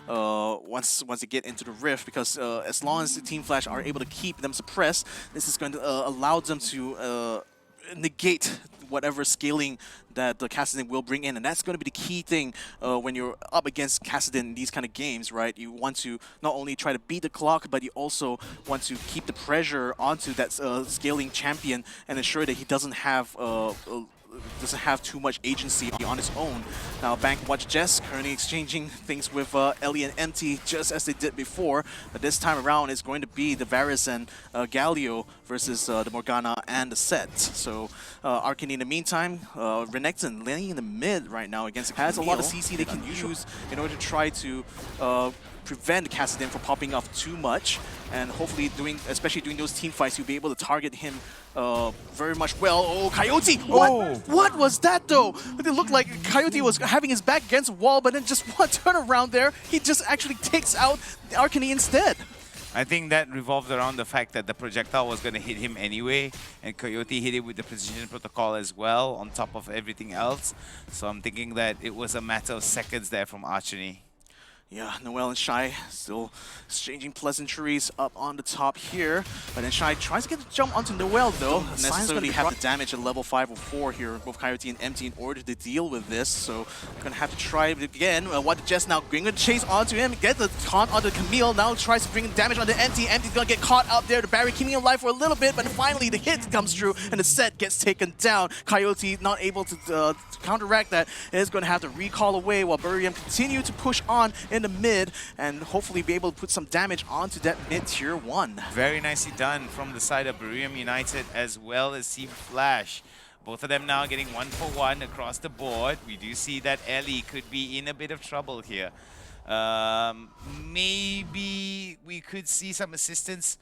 once they get into the rift, because as long as the Team Flash are able to keep them suppressed, this is going to allow them to negate whatever scaling that the Kassadin will bring in, and that's going to be the key thing when you're up against Kassadin in these kind of games, right? You want to not only try to beat the clock, but you also want to keep the pressure onto that scaling champion and ensure that he doesn't have too much agency on his own. Now, Bank Watch Jess currently exchanging things with Ellie and Empty just as they did before, but this time around it's going to be the Varus and Galio versus the Morgana and the Set. So Arcane in the meantime, Renekton laying in the mid right now against has a lot of CC they can use in order to try to prevent Kassadin from popping off too much, and hopefully especially during those team fights, you'll be able to target him very much well. Oh, Coyote! What was that though? It looked like Coyote was having his back against a wall, but then just one turnaround there, he just actually takes out the Arcane instead. I think that revolved around the fact that the projectile was going to hit him anyway, and Coyote hit it with the precision protocol as well, on top of everything else. So I'm thinking that it was a matter of seconds there from Archony. Yeah, Noelle and Shy still exchanging pleasantries up on the top here. But then Shy tries to get the jump onto Noelle though. Doesn't necessarily have the damage at level 5 or 4 here, both Coyote and Empty, in order to deal with this. So gonna have to try it again. What Jess now going to chase onto him, get the taunt onto Camille, now tries to bring damage onto Empty. Empty's gonna get caught out there, the barrier keeping him alive for a little bit, but finally the hit comes through and the Set gets taken down. Coyote not able to counteract that, is gonna have to recall away while BRU continue to push on in the mid and hopefully be able to put some damage onto that mid tier 1. Very nicely done from the side of BRU United as well as Team Flash. Both of them now getting 1-for-1 across the board. We do see that Ellie could be in a bit of trouble here. Maybe we could see some assistance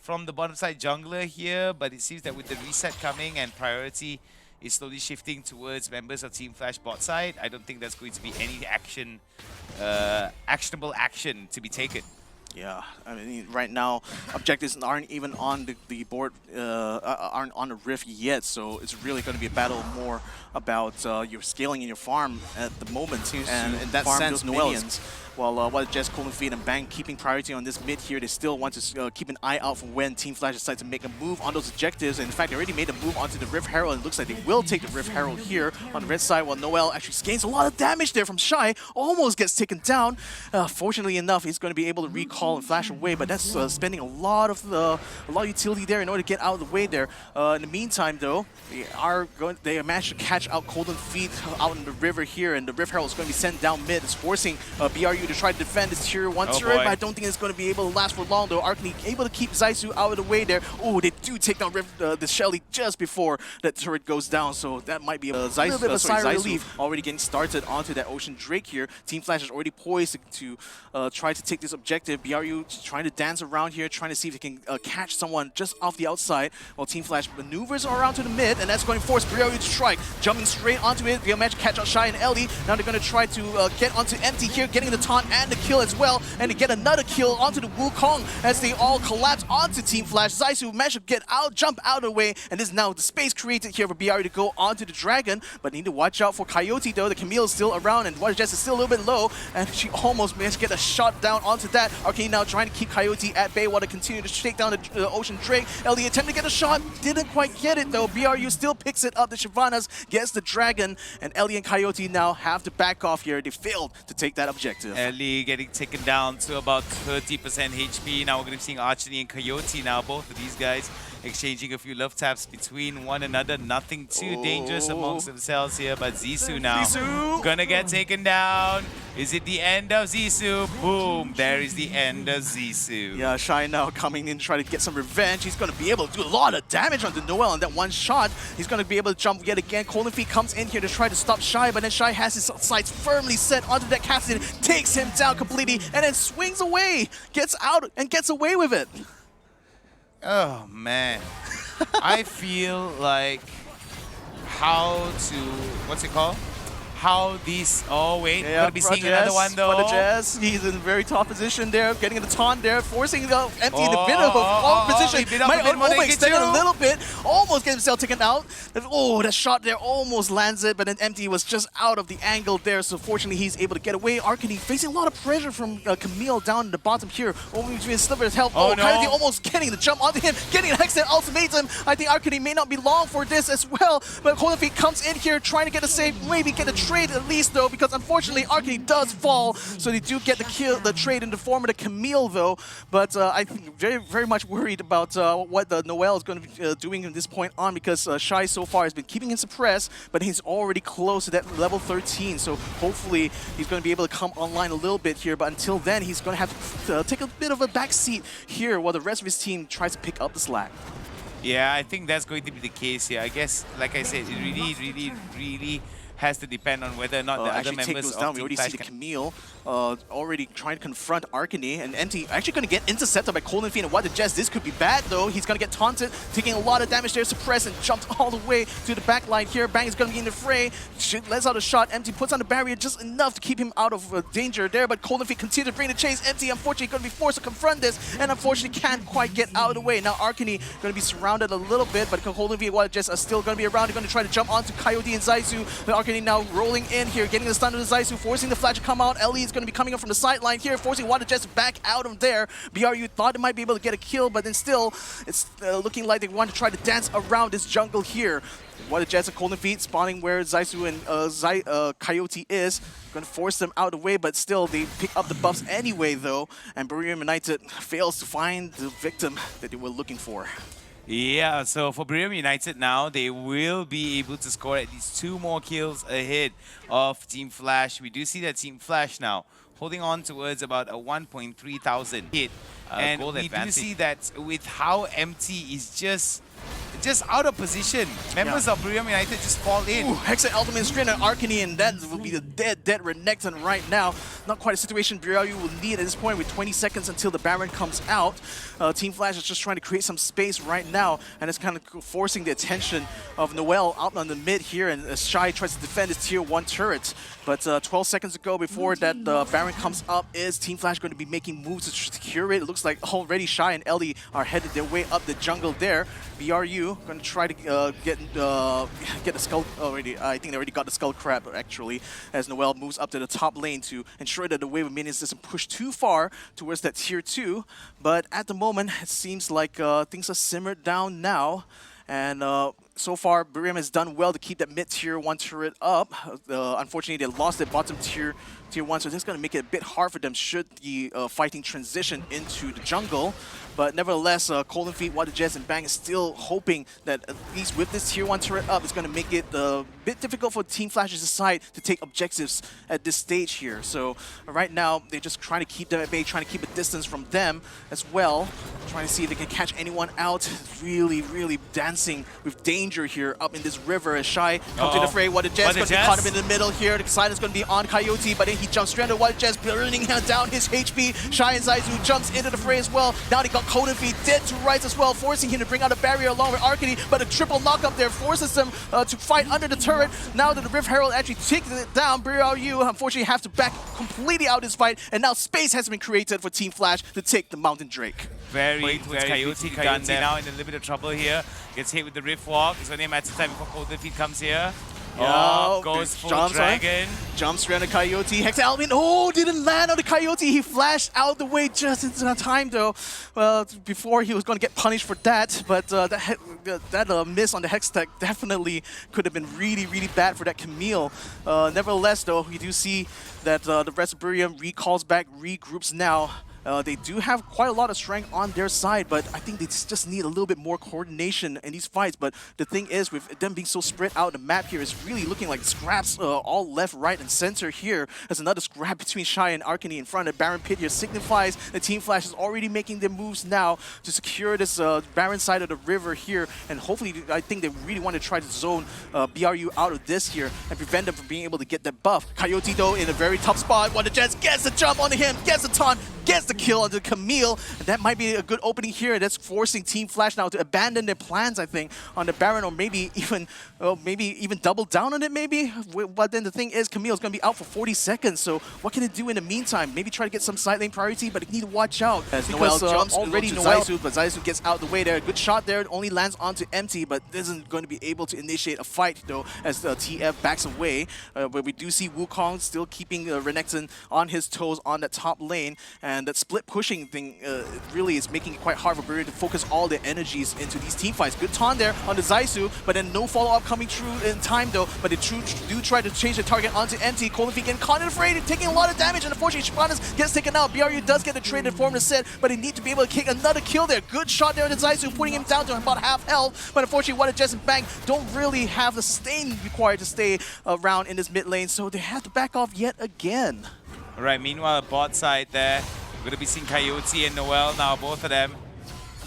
from the bottom side jungler here, but it seems that with the reset coming and priority is slowly shifting towards members of Team Flash bot side, I don't think there's going to be any action, actionable action to be taken. Yeah, I mean, right now, objectives aren't even on the board, aren't on the Rift yet, so it's really going to be a battle more about your scaling in your farm at the moment. And in that sense, Noelle's, while what Jess, Cold Feet, and Bang keeping priority on this mid here, they still want to keep an eye out for when Team Flash decides to make a move on those objectives. And in fact, they already made a move onto the Rift Herald, and it looks like they will take the Rift Herald here on the red side, while Noelle actually gains a lot of damage there from Shy, almost gets taken down. Fortunately enough, he's going to be able to recall and flash away, but that's spending a lot of utility there in order to get out of the way there. In the meantime, though, they managed to catch out Cold Feet out in the river here, and the Rift Herald is going to be sent down mid. It's forcing BRU to try to defend this tier 1 turret, but I don't think it's going to be able to last for long though. Arcane able to keep Zaisu out of the way there. Oh, they do take down the Shelly just before that turret goes down, so that might be a little bit of a sigh of relief. Already getting started onto that Ocean Drake here. Team Flash is already poised to try to take this objective. BRU trying to dance around here, trying to see if they can catch someone just off the outside, while Team Flash maneuvers around to the mid, and that's going to force BRU to strike. Jumping straight onto it, they'll manage to catch out Shy and Ellie. Now they're going to try to get onto Empty here, getting the taunt and the kill as well, and to get another kill onto the Wukong as they all collapse onto Team Flash. Zaisu managed to get out, jump out of the way, and this is now the space created here for BRU to go onto the Dragon, but need to watch out for Coyote though. The Camille is still around, and Water Jess is still a little bit low, and she almost managed to get a shot down onto that. Arcane now trying to keep Coyote at bay while they continue to take down the Ocean Drake. Ellie attempted to get a shot, didn't quite get it though. BRU still picks it up. The Shyvanas gets the Dragon, and Ellie and Coyote now have to back off here. They failed to take that objective. Ellie getting taken down to about 30% HP. Now we're going to be seeing Archony and Coyote now. Both of these guys exchanging a few love taps between one another. Nothing too dangerous amongst themselves here, but Zissou now gonna get taken down. Is it the end of Zissou? Boom, there is the end of Zissou. Yeah, Shy now coming in to try to get some revenge. He's gonna be able to do a lot of damage onto Noelle in that one shot. He's gonna be able to jump yet again. Cold Feet comes in here to try to stop Shy, but then Shy has his sights firmly set onto that Kassadin, takes him down completely, and then swings away, gets out and gets away with it. Oh man, I feel like how how these... Oh, wait. We're Yeah, going to be seeing another one, though. Jazz, he's in a very top position there, getting the taunt there, forcing the empty in a bit of a wrong position. Might overextend it a little bit, almost get himself taken out. Oh, that shot there almost lands it, but then empty was just out of the angle there, so fortunately he's able to get away. Arcany facing a lot of pressure from Camille down in the bottom here, only between Sliver's help. Oh, no. Coyote almost getting the jump onto him, getting an Hexen ultimatum. I think Arcany may not be long for this as well, but Golden Feet comes in here trying to get a save, maybe get a trade at least though, because unfortunately Arcany does fall, so they do get the kill, the trade in the form of the Camille though. But I think very much worried about what the Noel is going to be doing from this point on, because Shy so far has been keeping him suppressed, but he's already close to that level 13, so hopefully he's going to be able to come online a little bit here, but until then he's going to have to take a bit of a back seat here while the rest of his team tries to pick up the slack. Yeah, I think that's going to be the case here. I guess, like I said, it really has to depend on whether or not the other members of we already see the Camille already trying to confront Arcany, and Empty actually going to get intercepted by Golden Fiend. And what the Jazz, this could be bad though. He's going to get taunted, taking a lot of damage there, suppressed, and jumped all the way to the back line here. Bang is going to be in the fray. Lets out a shot. Empty puts on the barrier just enough to keep him out of danger there, but Golden Fiend continues to bring the chase. Empty, unfortunately, going to be forced to confront this, and unfortunately can't quite get out of the way. Now Arcany going to be surrounded a little bit, but Golden Fiend and what Jazz are still going to be around. They're going to try to jump onto Coyote and Zaisu. But Arcany now rolling in here, getting the stun of the Zaisu, forcing the flash to come out. Ellie is going to be coming up from the sideline here, forcing Water Jets back out of there. BRU thought they might be able to get a kill, but then still, it's looking like they want to try to dance around this jungle here. Water Jets and Golden Feet spawning where Zaisu and Coyote is. Going to force them out of the way, but still they pick up the buffs anyway though, and BRU United fails to find the victim that they were looking for. Yeah, so for BRU United now, they will be able to score at least 2 more kills ahead of Team Flash. We do see that Team Flash now holding on towards about a 1.3 thousand hit. And we do see that with how Empty is just out of position. Members of BRU United just fall in. Ooh, Hexen Ultimate Strain on Arcany, and that will be the dead Renekton right now. Not quite a situation BRU will need at this point with 20 seconds until the Baron comes out. Team Flash is just trying to create some space right now, and it's kind of forcing the attention of Noel out on the mid here, and Shy tries to defend his tier 1 turret. But 12 seconds ago, before that Baron comes up, is Team Flash going to be making moves to secure it? It looks like already Shy and Ellie are headed their way up the jungle there. BRU going to try to get the skull already. I think they already got the skull crab actually, as Noel moves up to the top lane to ensure that the wave of minions doesn't push too far towards that tier 2. But at the moment, it seems like things are simmered down now. And so far, BRU has done well to keep that mid-tier 1 turret up. Unfortunately, they lost their bottom tier 1, so this is going to make it a bit hard for them should the fighting transition into the jungle. But nevertheless, Golden Feet, Water Jets, and Bang is still hoping that at least with this tier 1 turret up, it's going to make it a bit difficult for Team Flash's side to take objectives at this stage here. So right now, they're just trying to keep them at bay, trying to keep a distance from them as well, trying to see if they can catch anyone out. Really dancing with danger here up in this river as Shy comes to the fray. Water Jets going to be caught up in the middle here. The silence going to be on Coyote, but then he jumps straight into Water Jets, burning him down his HP. Shy and Zaisu jumps into the fray as well. Now they got Golden Feet dead to rights as well, forcing him to bring out a barrier along with Arcany, but a triple knock up there forces them to fight under the turret. Now that the Rift Herald actually takes it down, BRU unfortunately have to back completely out this fight, and now space has been created for Team Flash to take the Mountain Drake. Very Coyote now in a little bit of trouble here. Gets hit with the Rift Walk. It's only a matter of time before Golden Feet comes here. Goes full dragon. Jumps around the Coyote. Hex Alvin, didn't land on the Coyote. He flashed out the way just in time though. Well, before he was going to get punished for that, but that miss on the Hex tech definitely could have been really bad for that Camille. Nevertheless though, we do see that the rest of BRU recalls back, regroups now. They do have quite a lot of strength on their side, but I think they just need a little bit more coordination in these fights. But the thing is, with them being so spread out, the map here is really looking like scraps all left, right, and center here. There's another scrap between Shy and Arcany in front. The Baron Pit here signifies the Team Flash is already making their moves now to secure this Baron side of the river here. And hopefully, I think they really want to try to zone BRU out of this here and prevent them from being able to get that buff. Coyote, though, in a very tough spot. Water Jets gets the jump onto him, gets the taunt, gets the kill onto Camille, and that might be a good opening here. That's forcing Team Flash now to abandon their plans, I think, on the Baron, or maybe even double down on it, maybe. But then the thing is, Camille's going to be out for 40 seconds, so what can it do in the meantime? Maybe try to get some side lane priority, but it need to watch out. As Because Noel jumps already to Zaisu, but Zaisu gets out the way there. Good shot there, only lands onto Empty, but isn't going to be able to initiate a fight, though, as TF backs away. But we do see Wukong still keeping Renekton on his toes on that top lane, and that split pushing thing really is making it quite hard for BRU to focus all their energies into these team fights. Good taunt there on the Zaisu, but then no follow-up coming through in time, though. But they do try to change the target onto Empty. Colin getting caught in the fray, taking a lot of damage, and unfortunately Shyvanas gets taken out. BRU does get the trade and form the set, but they need to be able to kick another kill there. Good shot there on the Zaisu, putting him down to about half health, but unfortunately What Jess and Bang don't really have the sustain required to stay around in this mid lane, so they have to back off yet again. All right, meanwhile, bot side there, we're going to be seeing Coyote and Noel now, both of them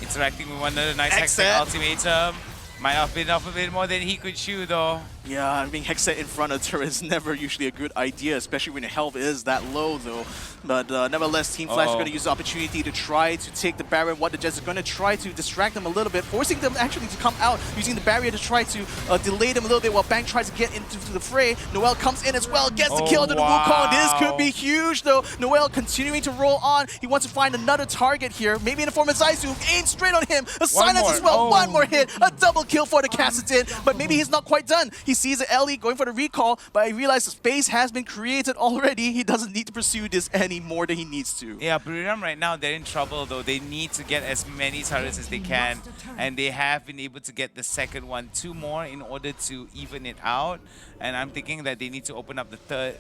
interacting with one another. Nice Hextech ultimatum. Might have been off a bit more than he could chew, though. Yeah, I mean, Hexet in front of turret is never usually a good idea, especially when your health is that low, though. But nevertheless, Team Flash is going to use the opportunity to try to take the Baron. What the Jets is going to try to distract them a little bit, forcing them actually to come out, using the barrier to try to delay them a little bit while Bang tries to get into the fray. Noel comes in as well, gets the kill onto the Wukong. This could be huge, though. Noel continuing to roll on. He wants to find another target here, maybe in the form of Zaisu. Aims straight on him. A silence as well. One more hit. A double kill for the Kassadin, but maybe he's not quite done. He sees the Ellie going for the recall, but I realize the space has been created already. He doesn't need to pursue this any more than he needs to. Yeah, BRU right now, they're in trouble, though. They need to get as many turrets as they can, and they have been able to get the second one. 2 more in order to even it out, and I'm thinking that they need to open up the third,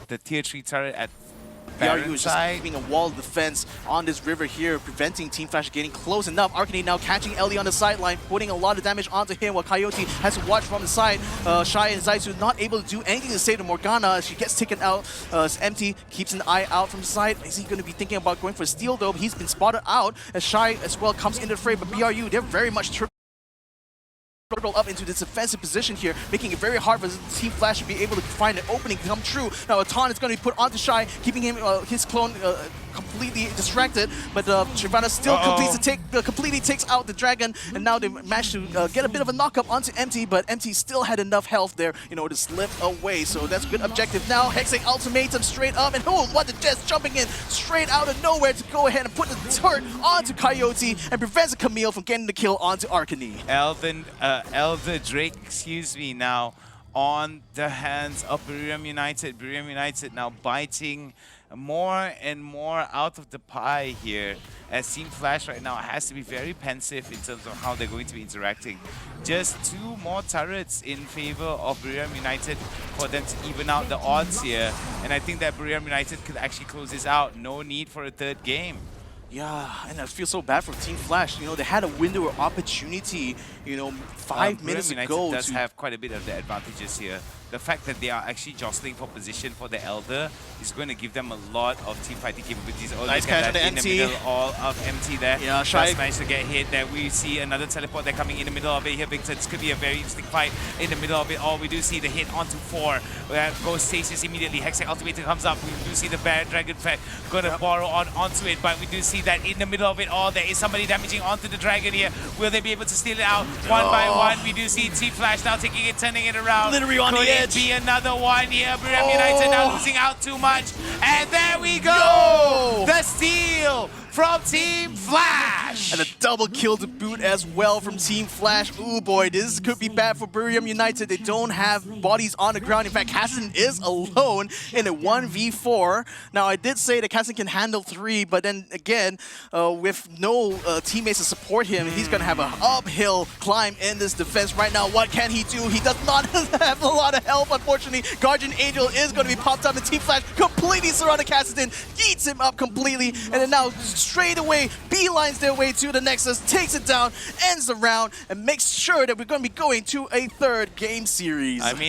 the tier 3 turret at BRU is just keeping a wall of defense on this river here, preventing Team Flash getting close enough. Arcane now catching Ellie on the sideline, putting a lot of damage onto him, while Coyote has to watch from the side. Shy and Zaisu not able to do anything to save the Morgana as she gets taken out. Empty keeps an eye out from the side. Is he going to be thinking about going for a steal, though? He's been spotted out as Shy as well comes into the fray, but BRU, they're very much up into this defensive position here, making it very hard for Team Flash to be able to find an opening to come true. Now a taunt is going to be put onto Shy, keeping him his clone completely distracted, but Shyvana still completely takes out the dragon, and now they managed to get a bit of a knock-up onto Empty, but Empty still had enough health there in order to slip away, so that's a good objective. Now Hexing ultimatum straight up, and what the Jets jumping in straight out of nowhere to go ahead and put the turret onto Coyote and prevents Camille from getting the kill onto Arcane. Elder Drake, excuse me, now on the hands of BRU United. BRU United now biting more and more out of the pie here, as Team Flash right now has to be very pensive in terms of how they're going to be interacting. Just 2 more turrets in favor of BRU United for them to even out the odds here, and I think that BRU United could actually close this out. No need for a 3rd game. Yeah, and I feel so bad for Team Flash. You know, they had a window of opportunity, 5 minutes ago. Does have quite a bit of the advantages here. The fact that they are actually jostling for position for the Elder is going to give them a lot of team fighting capabilities. Oh, nice catch on the Empty. In the middle, all of Empty there. Yeah, Shy just managed to get hit there. We see another teleport there coming in the middle of it here, Victor. This could be a very interesting fight in the middle of it all. We do see the hit onto 4. Where goes Stasis immediately. Hextech ultimatum comes up. We do see the Bear Dragon Fett going to borrow onto it, but we do see that in the middle of it all, there is somebody damaging onto the Dragon here. Will they be able to steal it out one by one? We do see Team Flash now taking it, turning it around. Literally on the edge. Could it be another one here? BRU United now losing out too much. And there we go! The steal from Team Flash! And a double kill to boot as well from Team Flash. Ooh boy, this could be bad for BRU United. They don't have bodies on the ground. In fact, Kassadin is alone in a 1v4. Now, I did say that Kassadin can handle 3, but then again, with no teammates to support him, he's going to have an uphill climb in this defense right now. What can he do? He does not have a lot of health, unfortunately. Guardian Angel is going to be popped up, and Team Flash completely surrounded Kassadin, eats him up completely, and then now straight away beelines their way to the Nexus, takes it down, ends the round, and makes sure that we're going to be going to a 3rd game series. I mean,